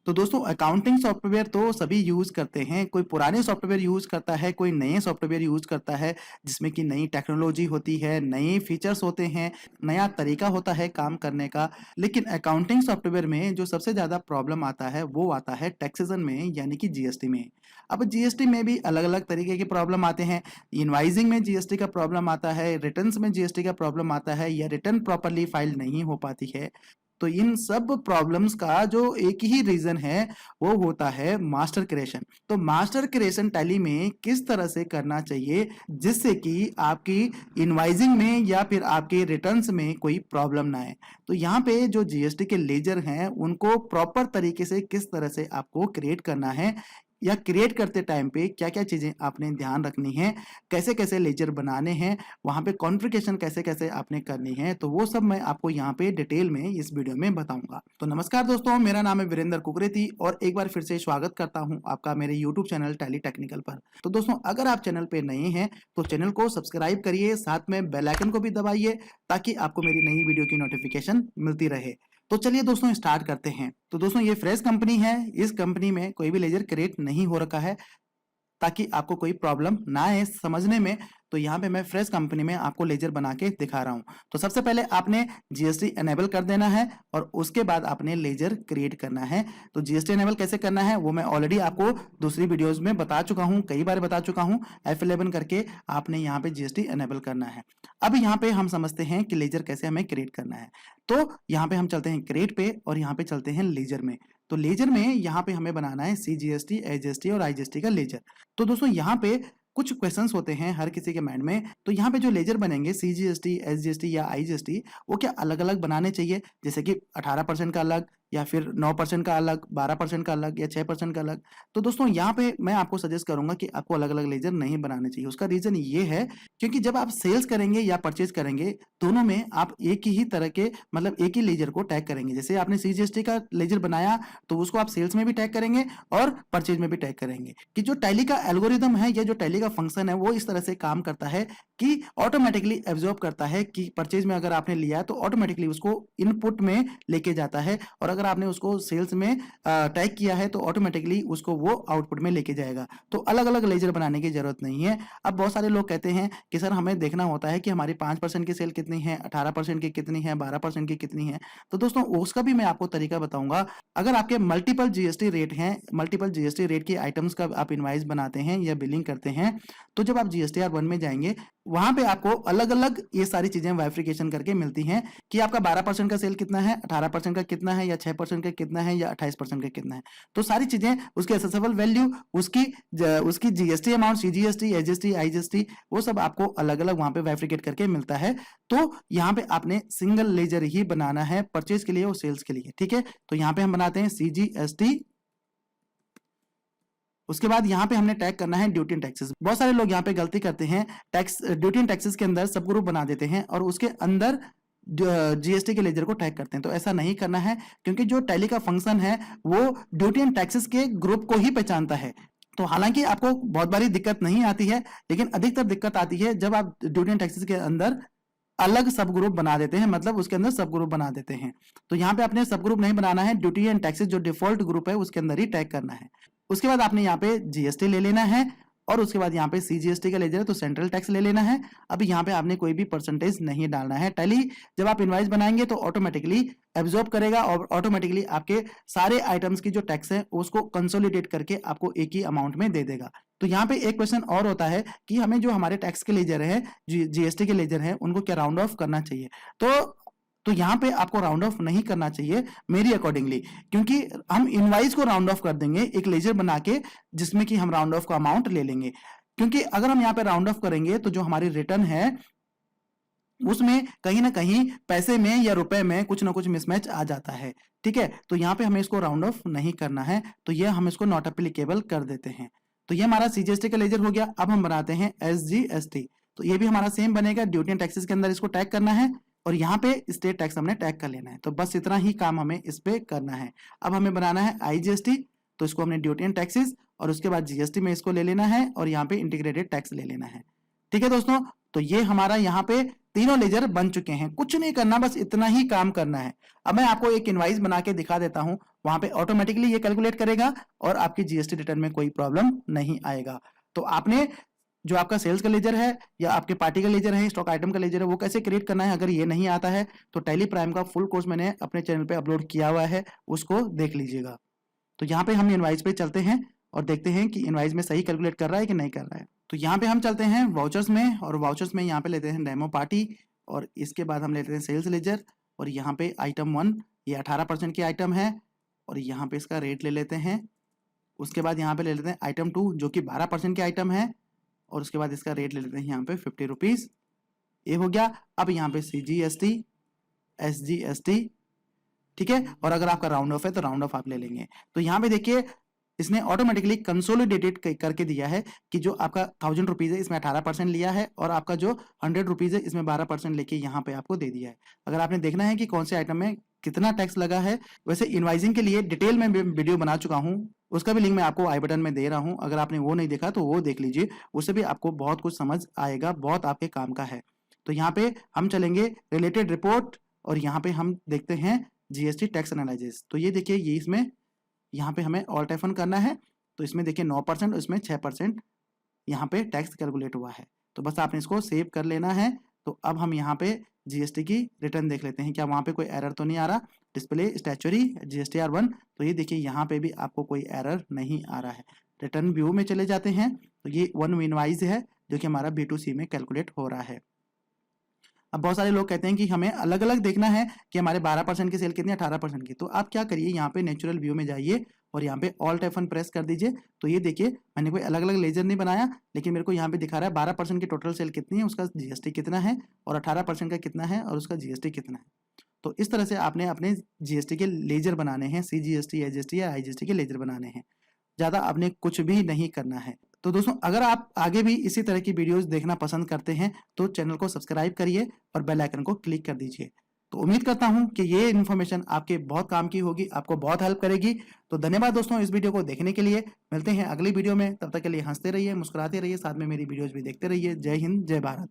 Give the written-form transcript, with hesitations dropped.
तो दोस्तों accounting software तो सभी यूज करते हैं। कोई पुराने सॉफ्टवेयर यूज करता है, कोई नए सॉफ्टवेयर यूज करता है जिसमें कि नई टेक्नोलॉजी होती है, नए फीचर्स होते हैं, नया तरीका होता है काम करने का। लेकिन अकाउंटिंग सॉफ्टवेयर में जो सबसे ज़्यादा प्रॉब्लम आता है वो आता है टैक्सेशन में, यानी कि जीएसटी में। अब जीएसटी में भी अलग अलग तरीके के प्रॉब्लम आते हैं। इनवाइजिंग में जीएसटी का प्रॉब्लम आता है, रिटर्न्स में जीएसटी का प्रॉब्लम आता है, या रिटर्न प्रॉपरली फाइल नहीं हो पाती है। तो इन सब प्रॉब्लम्स का जो एक ही रीजन है वो होता है मास्टर क्रिएशन। तो मास्टर क्रिएशन टैली में किस तरह से करना चाहिए जिससे कि आपकी इनवाइजिंग में या फिर आपके रिटर्न्स में कोई प्रॉब्लम ना आए। तो यहाँ पे जो जीएसटी के लेजर हैं उनको प्रॉपर तरीके से किस तरह से आपको क्रिएट करना है, या क्रिएट करते टाइम पे क्या क्या चीजें आपने ध्यान रखनी है, कैसे कैसे लेजर बनाने हैं, वहां पे कॉन्फ़िगरेशन कैसे कैसे आपने करनी है, तो वो सब मैं आपको यहाँ पे डिटेल में इस वीडियो में बताऊंगा। तो नमस्कार दोस्तों, मेरा नाम है वीरेंद्र कुकरेती और एक बार फिर से स्वागत करता हूँ आपका मेरे यूट्यूब चैनल टैली टेक्निकल पर। तो दोस्तों अगर आप चैनल पे नए हैं तो चैनल को सब्सक्राइब करिए, साथ में बेल आइकन को भी दबाइए ताकि आपको मेरी नई वीडियो की नोटिफिकेशन मिलती रहे। तो चलिए दोस्तों स्टार्ट करते हैं। तो दोस्तों ये फ्रेश कंपनी है, इस कंपनी में कोई भी लेजर क्रिएट नहीं हो रखा है ताकि आपको कोई प्रॉब्लम ना आए समझने में। तो यहाँ पे मैं फ्रेश कंपनी में आपको लेजर बना के दिखा रहा हूँ। तो सबसे पहले आपने जीएसटी एनेबल कर देना है और उसके बाद आपने लेजर क्रिएट करना है। तो जीएसटी एनेबल कैसे करना है वो मैं ऑलरेडी आपको दूसरी वीडियोस में बता चुका हूँ, कई बार बता चुका हूँ। F11 करके आपने यहाँ पे जीएसटी एनेबल करना है। अब यहाँ पे हम समझते हैं कि लेजर कैसे हमें क्रिएट करना है। तो यहाँ पे हम चलते हैं क्रिएट पे और यहाँ पे चलते हैं लेजर में। तो लेजर में यहाँ पे हमें बनाना है सीजीएसटी, एसजीएसटी और आईजीएसटी का लेजर। तो दोस्तों यहाँ पे कुछ क्वेश्चंस होते हैं हर किसी के माइंड में। तो यहाँ पे जो लेजर बनेंगे सीजीएसटी, एसजीएसटी या आईजीएसटी, वो क्या अलग अलग बनाने चाहिए, जैसे कि 18% का अलग, या फिर 9% का अलग, 12% का अलग, या 6% का अलग। तो दोस्तों यहाँ पे मैं आपको सजेस्ट करूंगा कि आपको अलग अलग लेजर नहीं बनाने चाहिए। उसका रीजन ये है क्योंकि जब आप सेल्स करेंगे या परचेज करेंगे दोनों में आप एक ही तरह के मतलब एक ही लेजर को टैग करेंगे। जैसे आपने सीजीएसटी का लेजर बनाया तो उसको आप सेल्स में भी टैग करेंगे और परचेज में भी टैग करेंगे। कि जो टैली का एल्गोरिदम है या जो टैली का फंक्शन है वो इस तरह से काम करता है कि ऑटोमेटिकली एब्जॉर्ब करता है कि परचेज में अगर आपने लिया है तो ऑटोमेटिकली उसको इनपुट में लेके जाता है, और अगर आपने उसको सेल्स में टैग किया है तो ऑटोमेटिकली उसको वो आउटपुट में लेके जाएगा। तो अलग अलग लेजर बनाने की जरूरत नहीं है। अब बहुत सारे लोग कहते हैं कि सर हमें देखना होता है कि हमारी 5% की सेल कितनी है, 18% की कितनी है, 12% की कितनी है। तो दोस्तों उसका भी मैं आपको तरीका बताऊंगा। अगर आपके मल्टीपल जीएसटी रेट हैं, मल्टीपल जीएसटी रेट की आइटम्स का आप इनवाइस बनाते हैं या बिलिंग करते हैं, तो जब आप जीएसटीआर 1 में जाएंगे वहां पे आपको अलग अलग ये सारी चीजें वाइफिकेशन करके मिलती हैं कि आपका 12% का सेल कितना है, 18% का कितना है, या 6% का कितना है, या 28% का कितना है। तो सारी चीजें उसकी एसेसेबल वैल्यू, उसकी GST amount, CGST, SGST, IGST, वो सब आपको अलग अलग वहां पे वाइफिकेट करके मिलता है। तो यहाँ पे आपने सिंगल लेजर ही बनाना है परचेज के लिए और सेल्स के लिए, ठीक है। तो यहाँ पे हम बनाते हैं सीजीएसटी। उसके बाद यहाँ पे हमने टैग करना है ड्यूटी एंड टैक्सेस। बहुत सारे लोग यहाँ पे गलती करते हैं, टैक्स ड्यूटी एंड टैक्सेस के अंदर सब ग्रुप बना देते हैं और उसके अंदर जीएसटी के लेजर को टैग करते हैं। तो ऐसा नहीं करना है क्योंकि जो टैली का फंक्शन है वो ड्यूटी एंड टैक्सेस के ग्रुप को ही पहचानता है। तो हालांकि आपको बहुत बारी दिक्कत नहीं आती है, लेकिन अधिकतर दिक्कत आती है जब आप ड्यूटी एंड टैक्सेस के अंदर अलग सब ग्रुप बना देते हैं, मतलब उसके अंदर सब ग्रुप बना देते हैं। तो यहाँ पे आपने सब ग्रुप नहीं बनाना है, ड्यूटी एंड टैक्सेस जो डिफॉल्ट ग्रुप है उसके अंदर ही टैग करना है। उसके बाद आपने यहाँ पे जीएसटी ले लेना है और उसके बाद यहाँ पे सीजीएसटी का लेजर है तो सेंट्रल टैक्स ले लेना है। अब यहाँ पे आपने कोई भी परसेंटेज नहीं डालना है। टैली जब आप इनवाइस बनाएंगे तो ऑटोमेटिकली एब्जॉर्ब करेगा और ऑटोमेटिकली आपके सारे आइटम्स की जो टैक्स है उसको कंसोलिडेट करके आपको एक ही अमाउंट में दे देगा। तो यहाँ पे एक क्वेश्चन और होता है कि हमें जो हमारे टैक्स के लेजर है, जीएसटी के लेजर है, उनको क्या राउंड ऑफ करना चाहिए। तो यहाँ पे आपको राउंड ऑफ नहीं करना चाहिए मेरी अकॉर्डिंगली, क्योंकि हम इनवाइस को राउंड ऑफ कर देंगे एक लेजर बना के जिसमें कि हम राउंड ऑफ का अमाउंट ले लेंगे। क्योंकि अगर हम यहाँ पे राउंड ऑफ करेंगे तो जो हमारी रिटर्न है उसमें कहीं ना कहीं पैसे में या रुपए में कुछ ना कुछ मिसमैच आ जाता है, ठीक है। तो यहाँ पे हमें इसको राउंड ऑफ नहीं करना है, तो ये हम इसको नॉट एप्लीकेबल कर देते हैं। तो ये हमारा सीजीएसटी का लेजर हो गया। अब हम बनाते हैं एसजीएसटी। तो ये भी हमारा सेम बनेगा, ड्यूटी एंड टैक्सेस के अंदर इसको टैग करना है और यहाँ पे स्टेट टैक्स हमने टैग कर लेना है। तो बस इतना ही काम हमें इस पे करना है। अब हमें बनाना है आईजीएसटी, तो इसको हमने ड्यूटी एंड टैक्सेस और उसके बाद जीएसटी में इसको ले लेना है और यहाँ पे इंटीग्रेटेड टैक्स ले लेना है, ठीक है दोस्तों। तो ये हमारा यहाँ पे तीनों लेजर बन चुके हैं, कुछ नहीं करना, बस इतना ही काम करना है। अब मैं आपको एक इनवाइस बना के दिखा देता हूं वहां पे ऑटोमेटिकली ये कैलकुलेट करेगा और आपकी जीएसटी रिटर्न में कोई प्रॉब्लम नहीं आएगा। तो आपने जो आपका सेल्स का लेजर है या आपके पार्टी का लेजर है, स्टॉक आइटम का लेजर है, वो कैसे क्रिएट करना है, अगर ये नहीं आता है तो टैली प्राइम का फुल कोर्स मैंने अपने चैनल पे अपलोड किया हुआ है, उसको देख लीजिएगा। तो यहाँ पे हम इनवाइस पे चलते हैं और देखते हैं कि इनवाइस में सही कैलकुलेट कर रहा है कि नहीं कर रहा है। तो यहाँ पे हम चलते हैं वाउचर्स में, और वाउचर्स में यहाँ पे लेते हैं डेमो पार्टी, और इसके बाद हम लेते हैं सेल्स लेजर, और यहाँ पे आइटम 1 ये 18% की आइटम है और यहाँ पे इसका रेट ले लेते हैं। उसके बाद यहाँ पे ले लेते हैं आइटम 2 जो कि 12% की आइटम है, और उसके बाद इसका रेट ले लेते हैं यहाँ पे 50 रुपीज़। ये हो गया। अब यहाँ पे CGST, SGST, ठीक है, और अगर आपका राउंड ऑफ है तो राउंड ऑफ आप ले लेंगे। तो यहाँ पे देखिए इसने ऑटोमेटिकली कंसोलिडेटेड करके दिया है कि जो आपका 1000 रुपीज़ है इसमें 18% लिया है, और आपका जो 100 रुपीज़ है इसमें 12% लेके यहाँ पे आपको दे दिया है। अगर आपने देखना है कि कौन से आइटम में कितना टैक्स लगा है, वैसे इनवाइसिंग के लिए डिटेल में वीडियो बना चुका हूँ, उसका भी लिंक मैं आपको आई बटन में दे रहा हूँ। अगर आपने वो नहीं देखा तो वो देख लीजिए, उससे भी आपको बहुत कुछ समझ आएगा, बहुत आपके काम का है। तो यहाँ पे हम चलेंगे रिलेटेड रिपोर्ट, और यहाँ पे हम देखते हैं जीएसटी टैक्स एनालिसिस। तो ये देखिए ये इसमें यहाँ पे हमें ऑल टाइप करना है, तो इसमें देखिए 9% और इसमें 6% यहाँ पे टैक्स कैलकुलेट हुआ है। तो बस आपने इसको सेव कर लेना है। तो अब हम यहाँ पे जीएसटी की रिटर्न देख लेते हैं, क्या वहाँ पे कोई एरर तो नहीं आ रहा। डिस्प्ले स्टैचुरी GSTR1, तो ये देखिए यहाँ पे भी आपको कोई एरर नहीं आ रहा है। रिटर्न व्यू में चले जाते हैं, तो ये वन इनवाइस है जो कि हमारा B2C में कैलकुलेट हो रहा है। अब बहुत सारे लोग कहते हैं कि हमें अलग अलग देखना है कि हमारे 12% की सेल कितनी है, 18% की। तो आप क्या करिए, यहाँ पे नेचुरल व्यू में जाइए और यहाँ पे ऑल F1 प्रेस कर दीजिए। तो ये देखिए मैंने कोई अलग अलग लेजर नहीं बनाया, लेकिन मेरे को यहाँ पे दिखा रहा है 12% की टोटल सेल कितनी है, उसका जीएसटी कितना है, और 18% का कितना है और उसका जीएसटी कितना है। तो इस तरह से आपने अपने जीएसटी के लेजर बनाने हैं, CGST, SGST या IGST के लेजर बनाने हैं। ज़्यादा आपने कुछ भी नहीं करना है। तो दोस्तों अगर आप आगे भी इसी तरह की वीडियोस देखना पसंद करते हैं तो चैनल को सब्सक्राइब करिए और बेल आइकन को क्लिक कर दीजिए। तो उम्मीद करता हूं कि ये इन्फॉर्मेशन आपके बहुत काम की होगी, आपको बहुत हेल्प करेगी। तो धन्यवाद दोस्तों इस वीडियो को देखने के लिए। मिलते हैं अगली वीडियो में, तब तक के लिए हंसते रहिए, मुस्कुराते रहिए, साथ में मेरी वीडियोज भी देखते रहिए। जय हिंद, जय भारत।